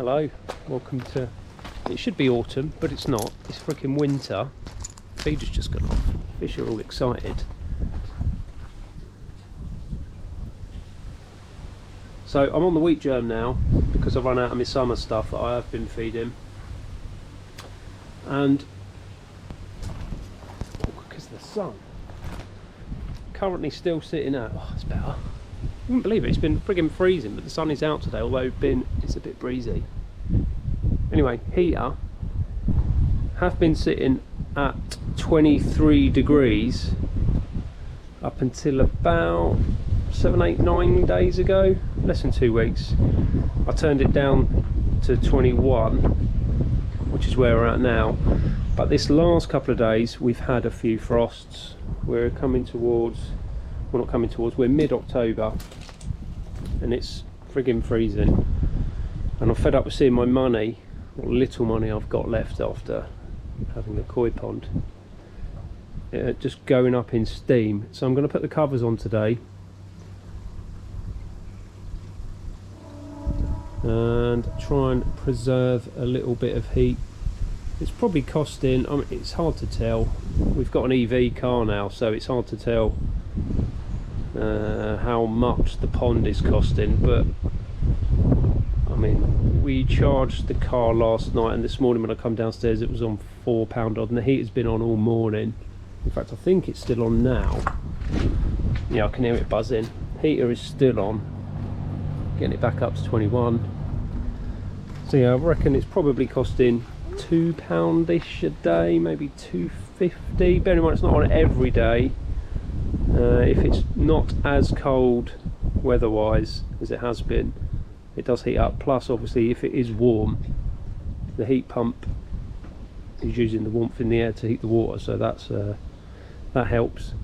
Hello, welcome to, it should be autumn, but it's not, it's freaking winter. Feed has just gone off, fish are all excited. So I'm on the wheat germ now, because I've run out of my summer stuff that I have been feeding. And, because of the sun, currently still sitting at, oh it's better. I wouldn't believe it, it's been friggin' freezing, but the sun is out today, although it's a bit breezy. Anyway, heater have been sitting at 23 degrees up until about 7, 8, 9 days ago, less than 2 weeks. I turned it down to 21, which is where we're at now. But this last couple of days we've had a few frosts. We're coming towards, we're not coming towards, we're mid-October and it's friggin' freezing. And I'm fed up with seeing my money, what little money I've got left after having the koi pond, just going up in steam. So I'm going to put the covers on today and try and preserve a little bit of heat. It's probably costing, I mean, it's hard to tell. We've got an EV car now, so it's hard to tell how much the pond is costing, but I mean, we charged the car last night, and this morning when I come downstairs it was on £4 odd, and the heater's been on all morning. In fact, I think it's still on now. Yeah, I can hear it buzzing. Heater is still on, getting it back up to 21. So yeah, I reckon it's probably costing £2-ish a day, maybe £2.50. Bear in mind it's not on every day. If it's not as cold weather-wise as it has been, it does heat up. Plus, obviously, if it is warm, the heat pump is using the warmth in the air to heat the water, so that helps.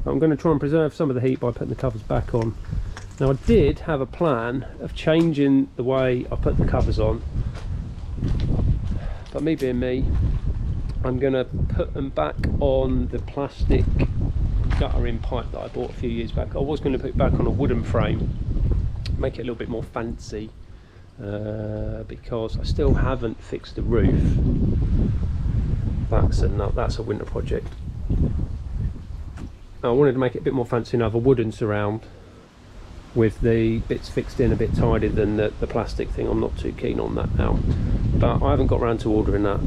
I'm going to try and preserve some of the heat by putting the covers back on. Now, I did have a plan of changing the way I put the covers on, but me being me, I'm going to put them back on the plastic guttering pipe that I bought a few years back. I was going to put it back on a wooden frame, make it a little bit more fancy, because I still haven't fixed the roof. That's a winter project. I wanted to make it a bit more fancy and have a wooden surround with the bits fixed in a bit tidier than the plastic thing. I'm not too keen on that now, but I haven't got around to ordering that.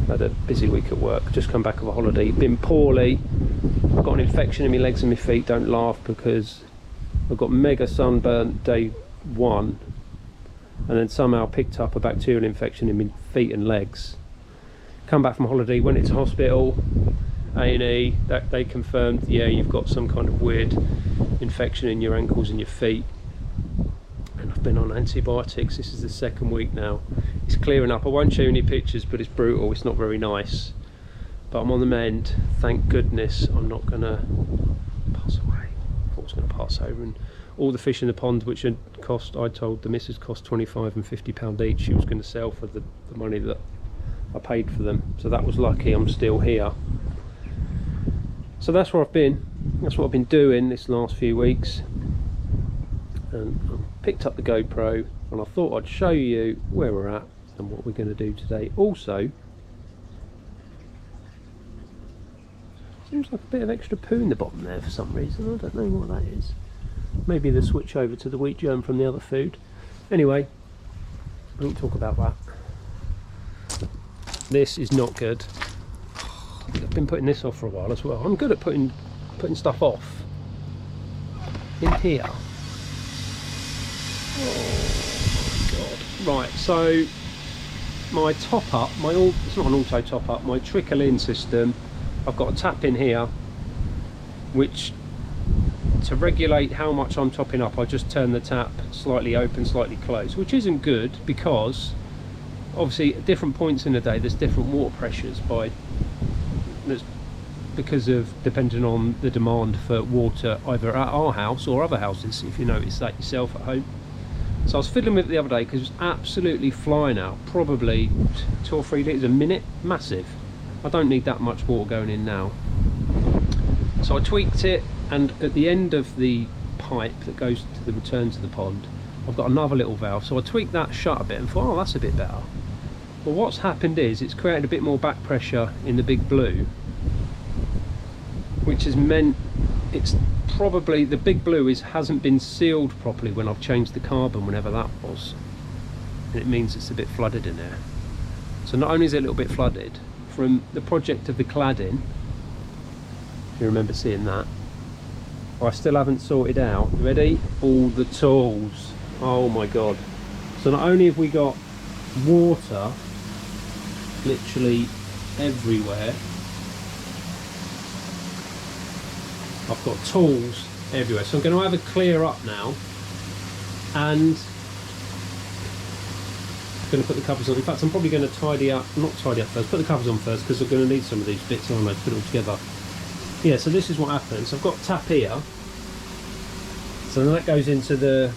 I had a busy week at work, just come back of a holiday, been poorly, I've got an infection in my legs and my feet. Don't laugh, because I've got mega sunburnt day 1 and then somehow picked up a bacterial infection in my feet and legs. Come back from holiday, went into hospital, A&E, that they confirmed, yeah, you've got some kind of weird infection in your ankles and your feet. And I've been on antibiotics. This is the 2nd week now. It's clearing up. I won't show you any pictures, but it's brutal. It's not very nice, but I'm on the mend. Thank goodness I'm not gonna pass away. I thought I was gonna pass over. And all the fish in the pond, which had cost, I told the missus, cost £25 and £50 each, she was going to sell for the money that I paid for them. So that was lucky. I'm still here. So that's where I've been. That's what I've been doing this last few weeks. And I picked up the GoPro and I thought I'd show you where we're at and what we're going to do today. Also, seems like a bit of extra poo in the bottom there for some reason. I don't know what that is. Maybe the switch over to the wheat germ from the other food. Anyway, I won't talk about that. This is not good. I've been putting this off for a while as well. I'm good at putting stuff off. In here. Oh god. Right, so my top up, it's not an auto top up, my trickle in system, I've got a tap in here which, to regulate how much I'm topping up, I just turn the tap slightly open, slightly closed, which isn't good because obviously at different points in the day there's different water pressures because of depending on the demand for water either at our house or other houses, if you notice that yourself at home. So I was fiddling with it the other day because it was absolutely flying out, probably 2 or 3 litres a minute, massive. I don't need that much water going in now. So I tweaked it, and at the end of the pipe that goes to the return to the pond, I've got another little valve, so I tweaked that shut a bit and thought, oh, that's a bit better. Well, what's happened is it's created a bit more back pressure in the big blue, which has meant it's probably, the big blue hasn't been sealed properly when I've changed the carbon, whenever that was, and it means it's a bit flooded in there. So not only is it a little bit flooded from the project of the cladding, if you remember seeing that, I still haven't sorted out, ready, all the tools. Oh my god. So not only have we got water literally everywhere, I've got tools everywhere. So I'm going to have a clear up now, and I'm going to put the covers on. In fact, I'm probably going to tidy up, not tidy up first, put the covers on first, because I'm going to need some of these bits, aren't I, to put it all together. Yeah, so this is what happens. I've got a tap here, so then that goes into the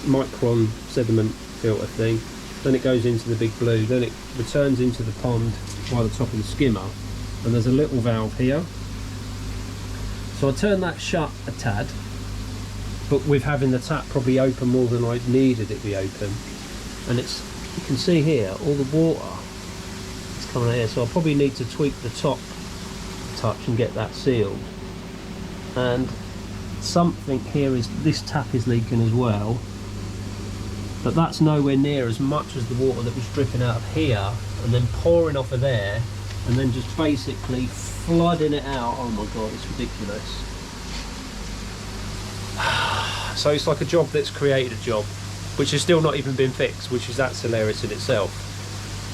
micron sediment filter thing, then it goes into the big blue, then it returns into the pond by the top of the skimmer, and there's a little valve here. So I turn that shut a tad, but with having the tap probably open more than I needed it to be open, and it's, you can see here all the water is coming out here, so I probably need to tweak the top a touch and get that sealed. And something here is, this tap is leaking as well, but that's nowhere near as much as the water that was dripping out of here and then pouring off of there and then just basically flooding it out. Oh my god, it's ridiculous. So it's like a job that's created a job, which has still not even been fixed, which is, that's hilarious in itself.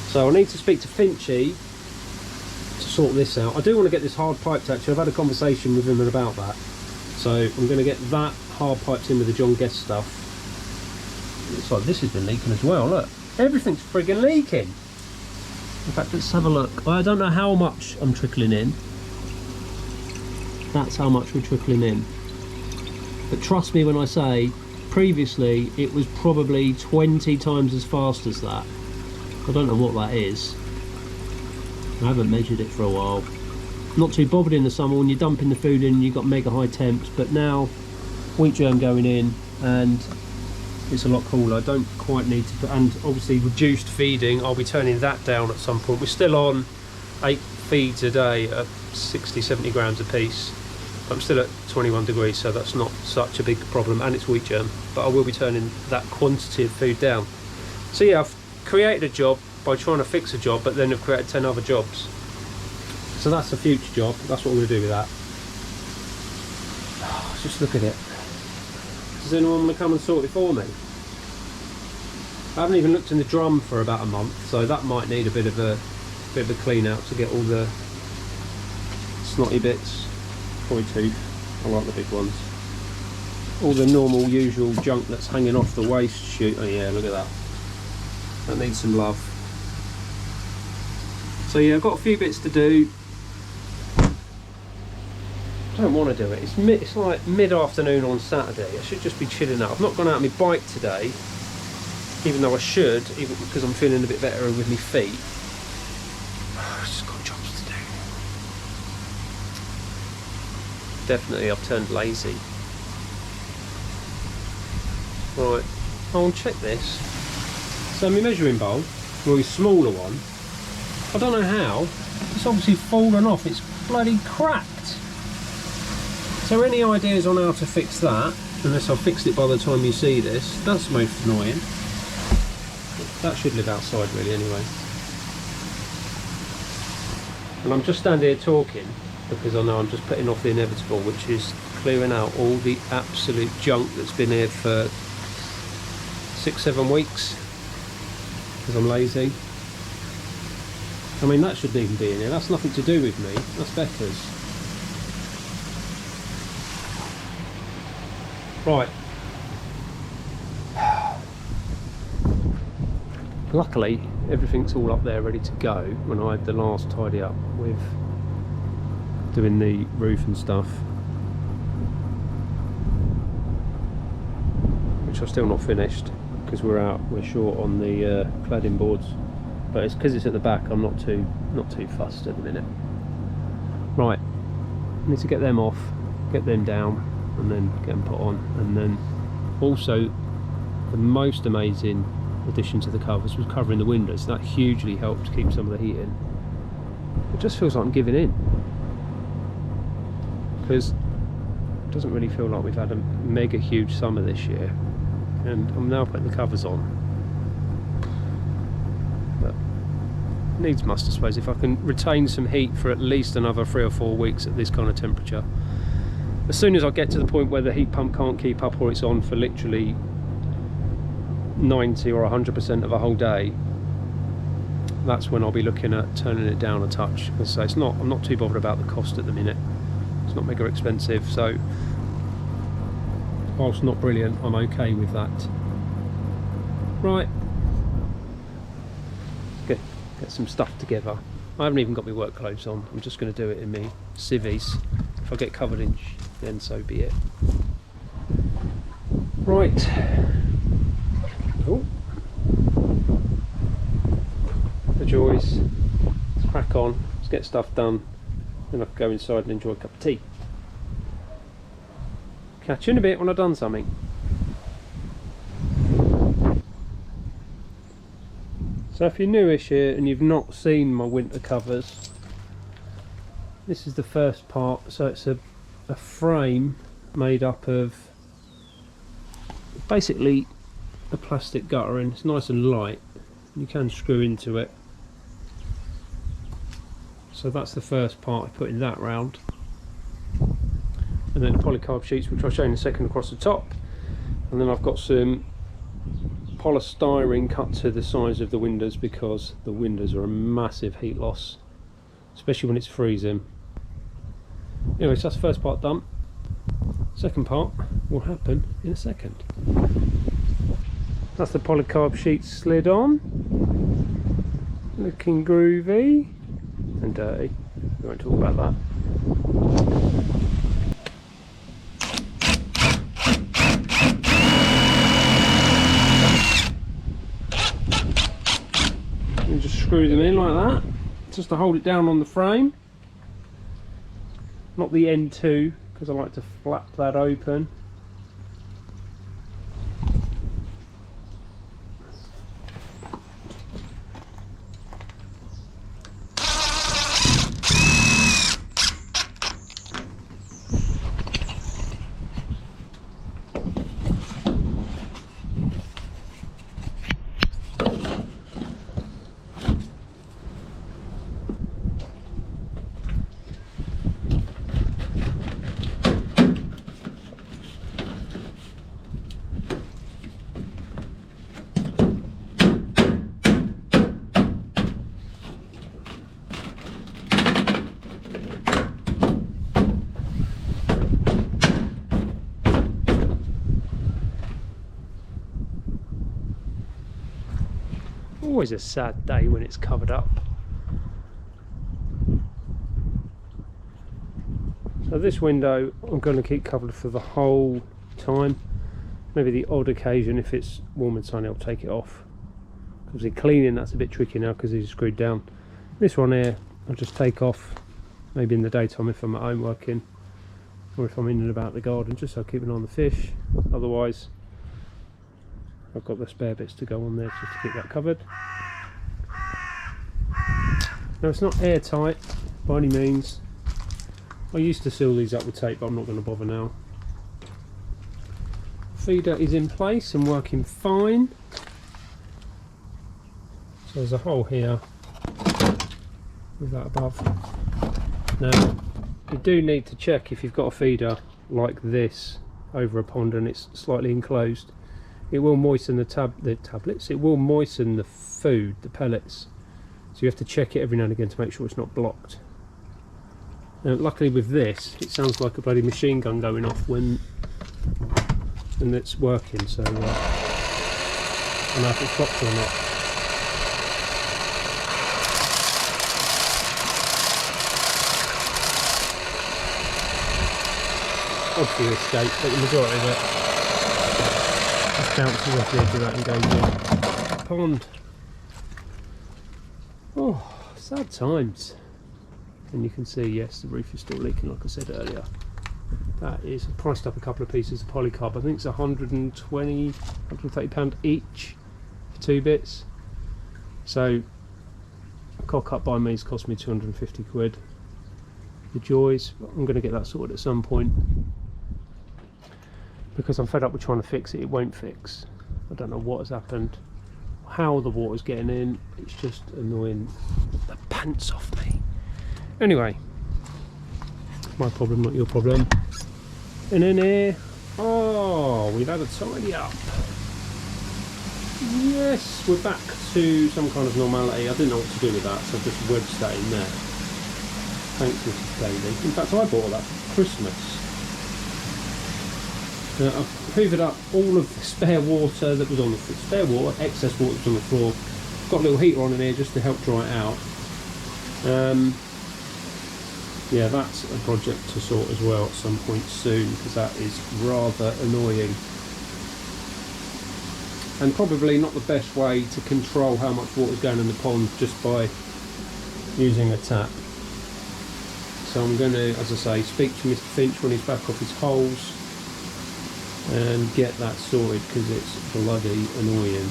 So I need to speak to Finchy to sort this out. I do want to get this hard piped actually. I've had a conversation with him about that. So I'm going to get that hard piped in with the John Guest stuff. Looks like this has been leaking as well, look. Everything's friggin' leaking. In fact, let's have a look. I don't know how much I'm trickling in. That's how much we're trickling in. But trust me when I say, previously it was probably 20 times as fast as that. I don't know what that is. I haven't measured it for a while. Not too bothered in the summer when you're dumping the food in, you've got mega high temps, but now wheat germ going in and it's a lot cooler. I don't quite need to put, and obviously reduced feeding, I'll be turning that down at some point. We're still on 8 feeds a day at 60-70 grams a piece. I'm still at 21 degrees, so that's not such a big problem, and it's wheat germ, but I will be turning that quantity of food down. So yeah, I've created a job by trying to fix a job, but then I've created 10 other jobs. So that's a future job. That's what I'm going to do with that. Oh, just look at it. Does anyone want to come and sort it for me? I haven't even looked in the drum for about a month, so that might need a bit of a clean out to get all the snotty bits. Koi tooth, I like the big ones. All the normal usual junk that's hanging off the waste chute. Oh yeah, look at that. That needs some love. So yeah, I've got a few bits to do. I don't want to do it. It's like mid-afternoon on Saturday. I should just be chilling out. I've not gone out on my bike today, even though I should, even because I'm feeling a bit better with my feet. I've just got jobs to do. Definitely, I've turned lazy. Right, I'll check this. So my measuring bowl, well, a smaller one, I don't know how, it's obviously fallen off. It's bloody cracked. So any ideas on how to fix that, unless I've fixed it by the time you see this? That's most annoying. That should live outside really anyway. And I'm just standing here talking because I know I'm just putting off the inevitable, which is clearing out all the absolute junk that's been here for 6-7 weeks because I'm lazy. I mean, that shouldn't even be in here. That's nothing to do with me. That's Becca's. Right. Luckily, everything's all up there ready to go when I had the last tidy up with doing the roof and stuff, which I've still not finished because we're short on the cladding boards, but it's because it's at the back. I'm not too fussed at the minute. Right, I need to get them off, get them down, and then get them put on, and then Also, the most amazing addition to the covers was covering the windows. That hugely helped keep some of the heat in. It just feels like I'm giving in, because it doesn't really feel like we've had a mega huge summer this year, and I'm now putting the covers on. But needs must, I suppose. If I can retain some heat for at least another 3 or 4 weeks at this kind of temperature, as soon as I get to the point where the heat pump can't keep up, or it's on for literally 90 or 100% of a whole day, that's when I'll be looking at turning it down a touch. As I say, I'm not too bothered about the cost at the minute. It's not mega expensive, so whilst not brilliant, I'm okay with that. Right, get some stuff together. I haven't even got my work clothes on. I'm just going to do it in me civvies. If I get covered in then so be it. Right. Oh, the joys. Let's crack on. Let's get stuff done. Then I can go inside and enjoy a cup of tea. Catch you in a bit when I've done something. So if you're newish here and you've not seen my winter covers, this is the first part. So it's a frame made up of basically a plastic guttering. It's nice and light. You can screw into it. So that's the first part, putting that round. And then the polycarb sheets, which I'll show you in a second, across the top. And then I've got some polystyrene cut to the size of the windows, because the windows are a massive heat loss, especially when it's freezing. Anyway, so that's the first part done. Second part will happen in a second. That's the polycarb sheets slid on. Looking groovy and dirty. We won't talk about that. And just screw them in like that, just to hold it down on the frame. Not the end too, because I like to flap that open. Always a sad day when it's covered up. So this window I'm going to keep covered for the whole time. Maybe the odd occasion, if it's warm and sunny, I'll take it off. Obviously cleaning, that's a bit tricky now because these are screwed down. This one here I'll just take off, maybe in the daytime if I'm at home working, or if I'm in and about the garden, just so I keep an eye on the fish. Otherwise I've got the spare bits to go on there just to keep that covered. Now it's not airtight by any means. I used to seal these up with tape, but I'm not going to bother now. Feeder is in place and working fine. So there's a hole here with that above. Now you do need to check if you've got a feeder like this over a pond and it's slightly enclosed. It will moisten the tablets, it will moisten the food, the pellets. So you have to check it every now and again to make sure it's not blocked. Now luckily with this, it sounds like a bloody machine gun going off when it's working, so I don't know if it's blocked or not. Obviously escape, but the majority of it bounces off the edge of that and goes in the pond. Oh, sad times. And you can see, yes, the roof is still leaking like I said earlier. That is, I priced up a couple of pieces of polycarb. I think it's 120, 130 pound each for 2 bits. So a cock up by me's cost me 250 quid. The joys, I'm going to get that sorted at some point, because I'm fed up with trying to fix it. It won't fix. I don't know what has happened, how the water's getting in. It's just annoying the pants off me. Anyway, my problem, not your problem. And in here, oh, we've had a tidy up. Yes, we're back to some kind of normality. I didn't know what to do with that, so I just wedged that in there. Thanks, Mrs. Daly. In fact, I bought that for Christmas. I've hoovered up all of the spare water that was on the floor, excess water that was on the floor. Got a little heater on in here just to help dry it out. Yeah, that's a project to sort as well at some point soon, because that is rather annoying. And probably not the best way to control how much water is going in the pond, just by using a tap. So I'm going to, as I say, speak to Mr. Finch when he's back off his holes and get that sorted, because it's bloody annoying.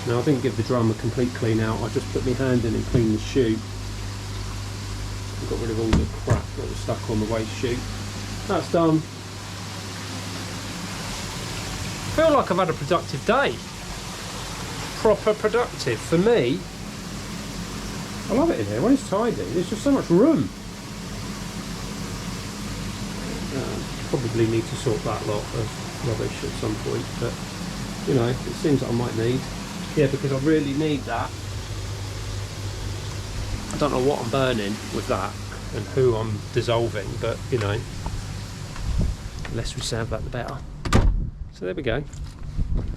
Now, I didn't give the drum a complete clean out. I just put my hand in and cleaned the chute. Got rid of all the crap that was stuck on the waste chute. That's done. I feel like I've had a productive day. Proper productive. For me, I love it in here. When it's tidy, there's just so much room. Probably need to sort that lot of rubbish at some point, but you know, it seems that I might need. Yeah, because I really need that. I don't know what I'm burning with that and who I'm dissolving, but you know, the less we save that the better. So there we go.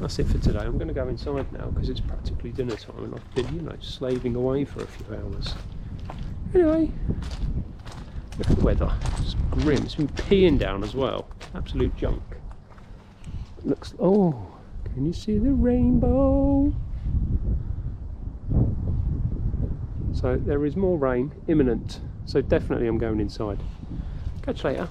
That's it for today. I'm going to go inside now because it's practically dinner time and I've been, you know, slaving away for a few hours. Anyway, look at the weather. It's grim. It's been peeing down as well. Absolute junk. Looks. Oh, can you see the rainbow? So there is more rain imminent. So definitely I'm going inside. Catch you later.